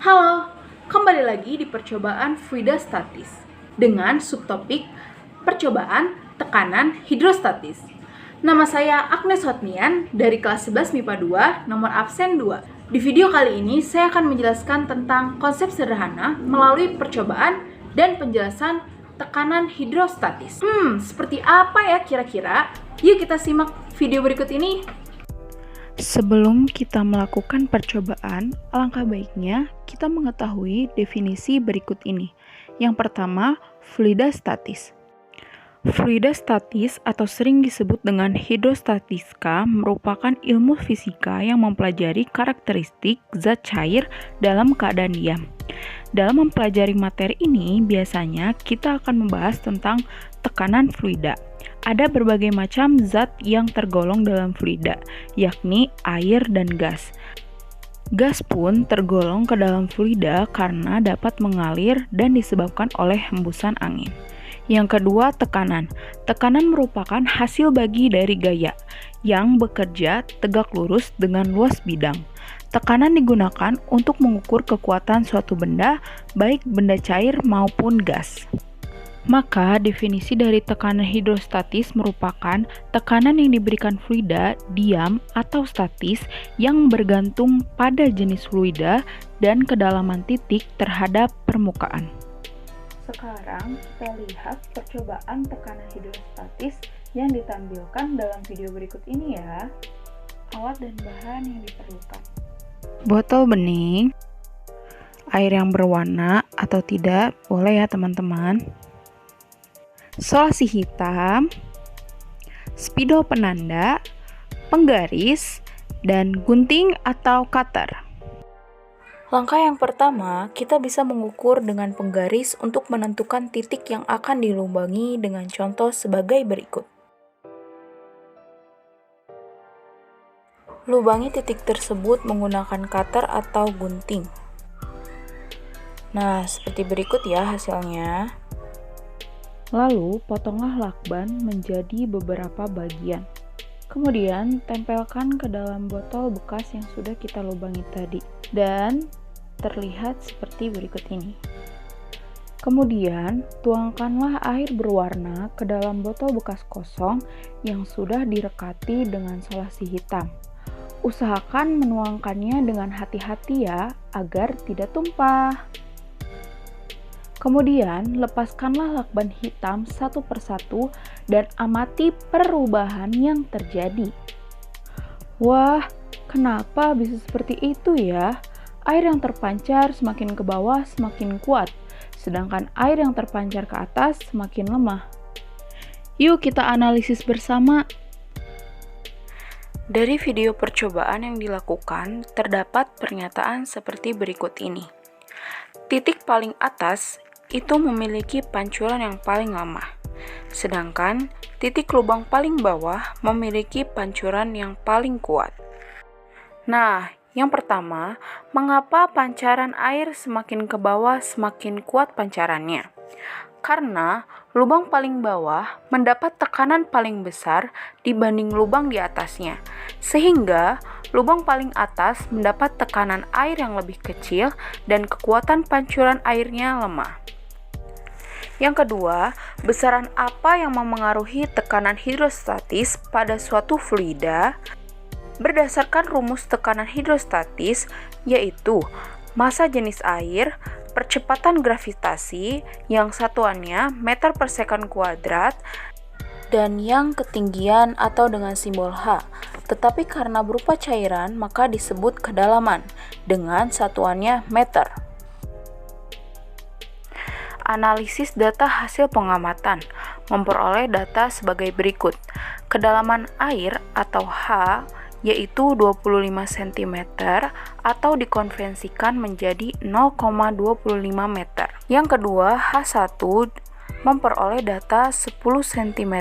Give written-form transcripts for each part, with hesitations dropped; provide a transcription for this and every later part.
Halo, kembali lagi di percobaan fluida statis dengan subtopik percobaan tekanan hidrostatis. Nama saya Agnes Hotnian dari kelas 11 MIPA 2, nomor absen 2. Di video kali ini saya akan menjelaskan tentang konsep sederhana melalui percobaan dan penjelasan tekanan hidrostatis. Seperti apa ya kira-kira? Yuk kita simak video berikut ini. Sebelum kita melakukan percobaan, alangkah baiknya kita mengetahui definisi berikut ini. Yang pertama, fluida statis. Fluida statis atau sering disebut dengan hidrostatika merupakan ilmu fisika yang mempelajari karakteristik zat cair dalam keadaan diam. Dalam mempelajari materi ini, biasanya kita akan membahas tentang tekanan fluida. Ada berbagai macam zat yang tergolong dalam fluida, yakni air dan gas. Gas pun tergolong ke dalam fluida karena dapat mengalir dan disebabkan oleh hembusan angin. Yang kedua, tekanan. Tekanan merupakan hasil bagi dari gaya yang bekerja tegak lurus dengan luas bidang. Tekanan digunakan untuk mengukur kekuatan suatu benda, baik benda cair maupun gas. Maka, definisi dari tekanan hidrostatis merupakan tekanan yang diberikan fluida diam atau statis yang bergantung pada jenis fluida dan kedalaman titik terhadap permukaan. Sekarang, kita lihat percobaan tekanan hidrostatis yang ditampilkan dalam video berikut ini ya. Alat dan bahan yang diperlukan. Botol bening, air yang berwarna atau tidak, boleh ya teman-teman. Solasi hitam, spidol penanda, penggaris, dan gunting atau cutter. Langkah yang pertama, kita bisa mengukur dengan penggaris untuk menentukan titik yang akan dilubangi dengan contoh sebagai berikut. Lubangi titik tersebut menggunakan cutter atau gunting. Nah, seperti berikut ya hasilnya. Lalu, potonglah lakban menjadi beberapa bagian. Kemudian, tempelkan ke dalam botol bekas yang sudah kita lubangi tadi. Dan terlihat seperti berikut ini. Kemudian, tuangkanlah air berwarna ke dalam botol bekas kosong yang sudah direkati dengan solasi hitam. Usahakan menuangkannya dengan hati-hati ya, agar tidak tumpah. Kemudian, lepaskanlah lakban hitam satu persatu dan amati perubahan yang terjadi. Wah, kenapa bisa seperti itu ya? Air yang terpancar semakin ke bawah semakin kuat, sedangkan air yang terpancar ke atas semakin lemah. Yuk kita analisis bersama. Dari video percobaan yang dilakukan, terdapat pernyataan seperti berikut ini. Titik paling atas itu memiliki pancuran yang paling lemah, sedangkan titik lubang paling bawah memiliki pancuran yang paling kuat. Nah, yang pertama, mengapa pancaran air semakin ke bawah semakin kuat pancarannya? Karena lubang paling bawah mendapat tekanan paling besar dibanding lubang di atasnya, sehingga lubang paling atas mendapat tekanan air yang lebih kecil dan kekuatan pancuran airnya lemah. Yang kedua, besaran apa yang memengaruhi tekanan hidrostatis pada suatu fluida? Berdasarkan rumus tekanan hidrostatis, yaitu massa jenis air, percepatan gravitasi yang satuannya meter per second kuadrat, dan yang ketinggian atau dengan simbol H. Tetapi karena berupa cairan, maka disebut kedalaman dengan satuannya meter. Analisis data hasil pengamatan memperoleh data sebagai berikut. Kedalaman air atau H yaitu 25 cm atau dikonvensikan menjadi 0,25 meter. Yang kedua, H1 memperoleh data 10 cm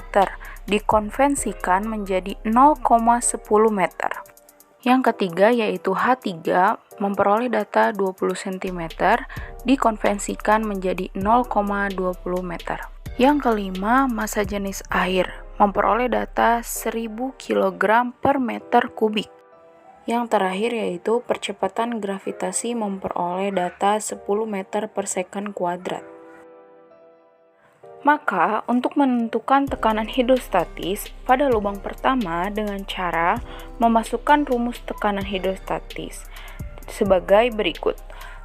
dikonvensikan menjadi 0,10 meter. Yang ketiga yaitu H3 memperoleh data 20 cm dikonvensikan menjadi 0,20 meter. Yang kelima, massa jenis air memperoleh data 1000 kg per meter kubik. Yang terakhir yaitu percepatan gravitasi memperoleh data 10 meter per second kuadrat. Maka, untuk menentukan tekanan hidrostatis pada lubang pertama dengan cara memasukkan rumus tekanan hidrostatis sebagai berikut.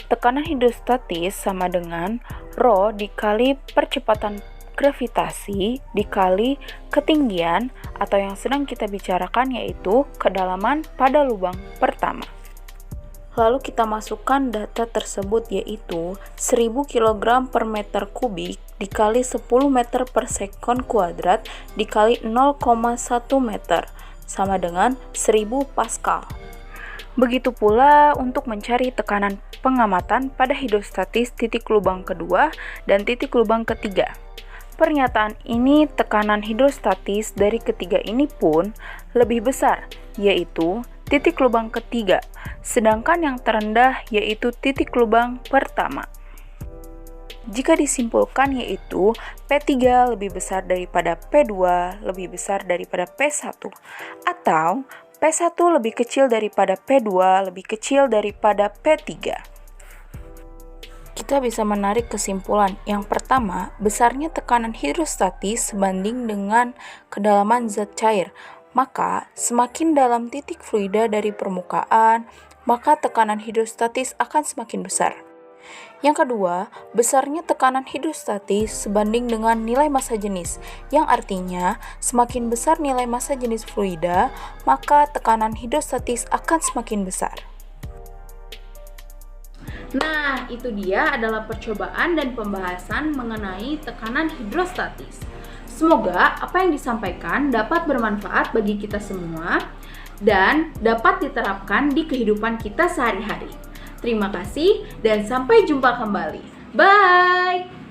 Tekanan hidrostatis sama dengan Rho dikali percepatan gravitasi dikali ketinggian atau yang sedang kita bicarakan yaitu kedalaman pada lubang pertama. Lalu kita masukkan data tersebut yaitu 1000 kg per meter kubik dikali 10 meter per sekon kuadrat dikali 0,1 meter sama dengan 1000 Pascal. Begitu pula untuk mencari tekanan pengamatan pada hidrostatis titik lubang kedua dan titik lubang ketiga. Pernyataan ini tekanan hidrostatis dari ketiga ini pun lebih besar, yaitu titik lubang ketiga, sedangkan yang terendah yaitu titik lubang pertama. Jika disimpulkan yaitu P3 lebih besar daripada P2 lebih besar daripada P1, atau P1 lebih kecil daripada P2 lebih kecil daripada P3. Kita bisa menarik kesimpulan. Yang pertama, besarnya tekanan hidrostatis sebanding dengan kedalaman zat cair. Maka, semakin dalam titik fluida dari permukaan, maka tekanan hidrostatis akan semakin besar. Yang kedua, besarnya tekanan hidrostatis sebanding dengan nilai massa jenis, yang artinya semakin besar nilai massa jenis fluida, maka tekanan hidrostatis akan semakin besar. Nah, itu dia adalah percobaan dan pembahasan mengenai tekanan hidrostatis. Semoga apa yang disampaikan dapat bermanfaat bagi kita semua dan dapat diterapkan di kehidupan kita sehari-hari. Terima kasih dan sampai jumpa kembali. Bye!